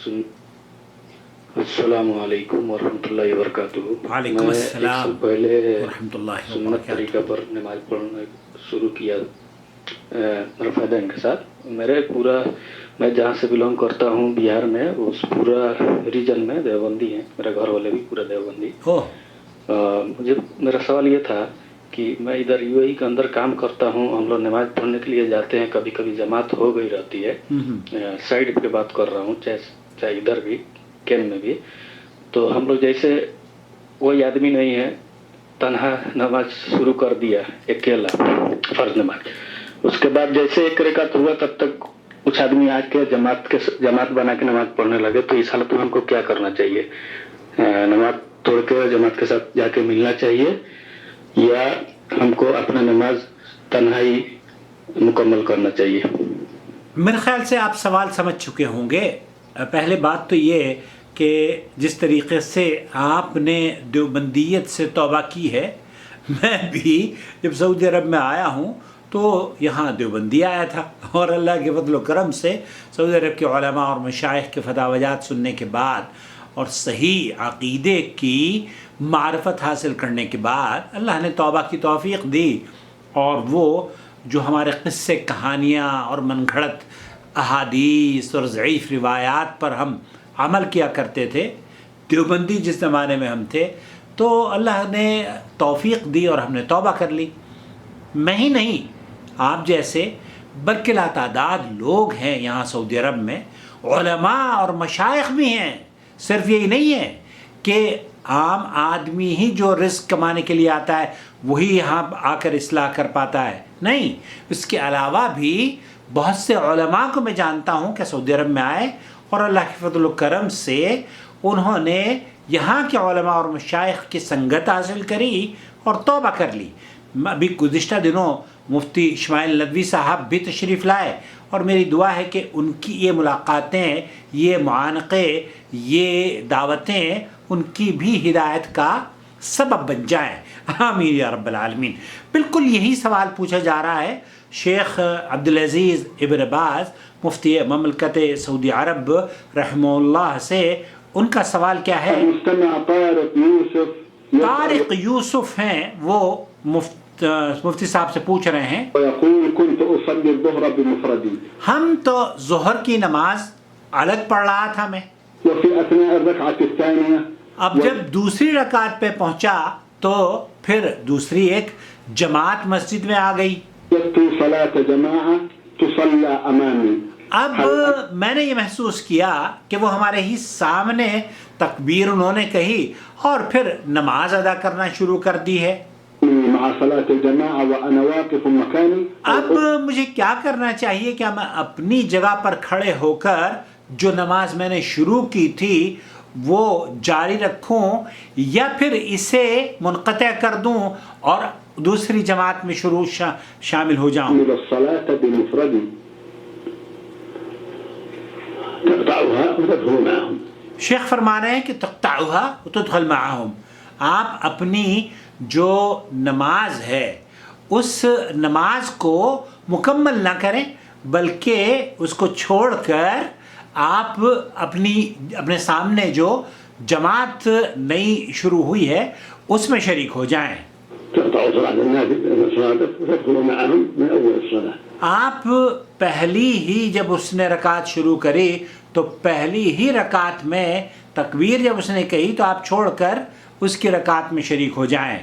سن السلام علیکم ورحمۃ اللہ وبرکاتہ۔ وعلیکم میں السلام ایک سال پہلے ورحمۃ اللہ سنت وبرکاتہ۔ طریقہ پر نماز پڑھنا شروع کیا رفیدین کے ساتھ۔ میں جہاں سے بلونگ کرتا ہوں بہار میں، اس پورا ریجن میں دیوبندی ہیں، میرے گھر والے بھی پورا دیوبندی۔ میرا سوال یہ تھا کہ میں ادھر یو اے ای کے اندر کام کرتا ہوں، ہم لوگ نماز پڑھنے کے لیے جاتے ہیں، کبھی کبھی جماعت ہو گئی رہتی ہے، سائڈ پہ بات کر رہا ہوں، چاہے ادھر بھی کین میں بھی، تو ہم لوگ جیسے کوئی آدمی نہیں ہے، تنہا نماز شروع کر دیا اکیلا فرض نماز، اس کے بعد جیسے ایک رکعت ہوا تب تک کچھ آدمی آ کے جماعت بنا کے نماز پڑھنے لگے، تو اس حالت میں ہم کو کیا کرنا چاہیے؟ نماز توڑ کے جماعت کے ساتھ جا کے ملنا چاہیے یا ہم کو اپنا نماز تنہائی مکمل کرنا چاہیے؟ میرے خیال سے آپ سوال سمجھ چکے ہوں گے۔ پہلے بات تو یہ کہ جس طریقے سے آپ نے دیوبندیت سے توبہ کی ہے، میں بھی جب سعودی عرب میں آیا ہوں تو یہاں دیوبندی آیا تھا، اور اللہ کے فضل و کرم سے سعودی عرب کے علماء اور مشائخ کے فتاویات سننے کے بعد اور صحیح عقیدے کی معرفت حاصل کرنے کے بعد اللہ نے توبہ کی توفیق دی، اور وہ جو ہمارے قصے کہانیاں اور من گھڑت احادیث اور ضعیف روایات پر ہم عمل کیا کرتے تھے، دیوبندی جس زمانے میں ہم تھے، تو اللہ نے توفیق دی اور ہم نے توبہ کر لی۔ میں ہی نہیں، آپ جیسے بلکہ لاتعداد لوگ ہیں یہاں سعودی عرب میں، علماء اور مشائخ بھی ہیں۔ صرف یہی نہیں ہے کہ عام آدمی ہی جو رزق کمانے کے لیے آتا ہے وہی یہاں آ کر اصلاح کر پاتا ہے، نہیں، اس کے علاوہ بھی بہت سے علماء کو میں جانتا ہوں کہ سعودی عرب میں آئے اور اللہ کے فضل و کرم سے انہوں نے یہاں کے علماء اور مشائخ کی سنگت حاصل کری اور توبہ کر لی۔ ابھی گزشتہ دنوں مفتی اسماعیل ندوی صاحب بھی تشریف لائے، اور میری دعا ہے کہ ان کی یہ ملاقاتیں، یہ معانقے، یہ دعوتیں ان کی بھی ہدایت کا سبب بن جائیں، آمین یا رب العالمین۔ بالکل یہی سوال پوچھا جا رہا ہے شیخ عبدالعزیز ابن باز مفتی مملکت سعودی عرب رحمہ اللہ سے۔ ان کا سوال کیا ہے؟ طارق یوسف ہیں، وہ مفتی صاحب سے پوچھ رہے ہیں، ہم تو ظہر کی نماز الگ پڑھ رہا تھا میں، اب جب دوسری رکعت پہ پہنچا تو پھر دوسری ایک جماعت مسجد میں آ گئی، اب میں نے یہ محسوس کیا کہ وہ ہمارے ہی سامنے تکبیر انہوں نے کہی اور پھر نماز ادا کرنا شروع کر دی ہے، اب مجھے کیا کرنا چاہیے؟ کیا میں اپنی جگہ پر کھڑے ہو کر جو نماز میں نے شروع کی تھی وہ جاری رکھوں یا پھر اسے منقطع کر دوں اور دوسری جماعت میں شامل ہو جاؤں؟ شیخ فرما رہے ہیں کہ تقطعها وتدخل معهم، آپ اپنی جو نماز ہے اس نماز کو مکمل نہ کریں بلکہ اس کو چھوڑ کر آپ اپنے سامنے جو جماعت نئی شروع ہوئی ہے اس میں شریک ہو جائیں۔ آپ پہلی ہی جب اس نے رکعت شروع کری تو پہلی ہی رکعت میں تکبیر جب اس نے کہی تو آپ چھوڑ کر اس کی رکعت میں شریک ہو جائیں،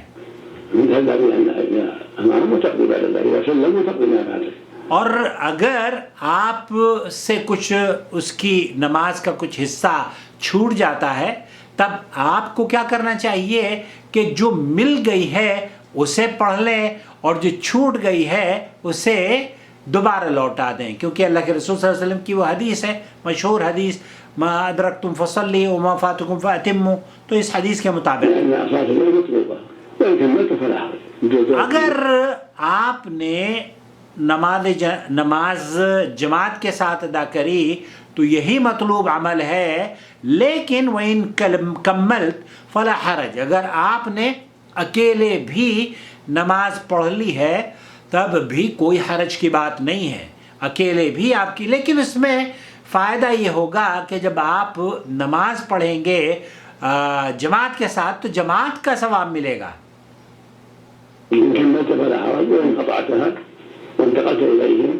اور اگر آپ سے کچھ اس کی نماز کا کچھ حصہ چھوٹ جاتا ہے تب آپ کو کیا کرنا چاہیے کہ جو مل گئی ہے اسے پڑھ لیں اور جو چھوٹ گئی ہے اسے دوبارہ لوٹا دیں، کیونکہ اللہ کے رسول صلی اللہ علیہ وسلم کی وہ حدیث ہے، مشہور حدیث، ما ادرکتم فصلی وما فاتکم فاتموا، تو اس حدیث کے مطابق اگر آپ نے نماز جماعت کے ساتھ ادا کری تو یہی مطلوب عمل ہے، لیکن وَإِن كَمَّلْتَ فَلَا حَرَجَ، اگر آپ نے اکیلے بھی نماز پڑھ لی ہے تب بھی کوئی حرج کی بات نہیں ہے، اکیلے بھی آپ کی، لیکن اس میں فائدہ یہ ہوگا کہ جب آپ نماز پڑھیں گے جماعت کے ساتھ تو جماعت کا ثواب ملے گا. يمكن ما تبغى العرب وإن قطعتها وانتقلت إليهم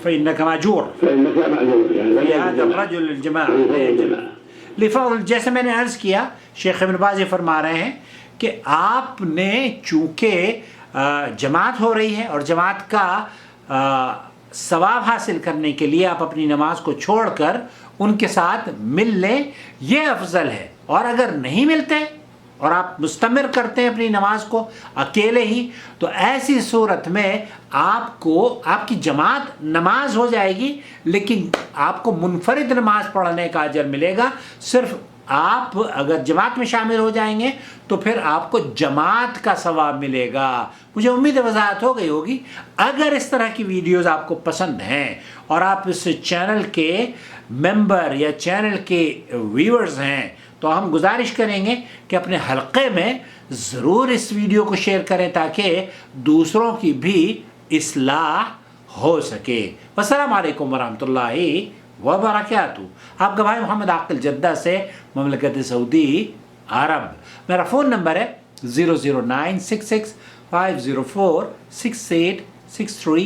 فإنك مأجور فإنك معذور يعني في هذا الرجل الجماعة لفضل. جیسے میں نے عرض کیا شیخ ابن باز فرما رہے ہیں کہ آپ نے چونکہ جماعت ہو رہی ہے اور جماعت کا ثواب حاصل کرنے کے لیے آپ اپنی نماز کو چھوڑ کر ان کے ساتھ مل لیں یہ افضل ہے. اور اگر نہیں ملتے اور آپ مستمر کرتے ہیں اپنی نماز کو اکیلے ہی تو ایسی صورت میں آپ کی جماعت نماز ہو جائے گی لیکن آپ کو منفرد نماز پڑھنے کا اجر ملے گا. صرف آپ اگر جماعت میں شامل ہو جائیں گے تو پھر آپ کو جماعت کا ثواب ملے گا. مجھے امید ہے وضاحت ہو گئی ہوگی. اگر اس طرح کی ویڈیوز آپ کو پسند ہیں اور آپ اس چینل کے ممبر یا چینل کے ویورز ہیں تو ہم گزارش کریں گے کہ اپنے حلقے میں ضرور اس ویڈیو کو شیئر کریں تاکہ دوسروں کی بھی اصلاح ہو سکے. السلام علیکم ورحمۃ اللہ وبرکاتہ. آپ کا بھائی محمد عاقل جدہ سے مملکت سعودی عرب. میرا فون نمبر ہے 00966 504 6863.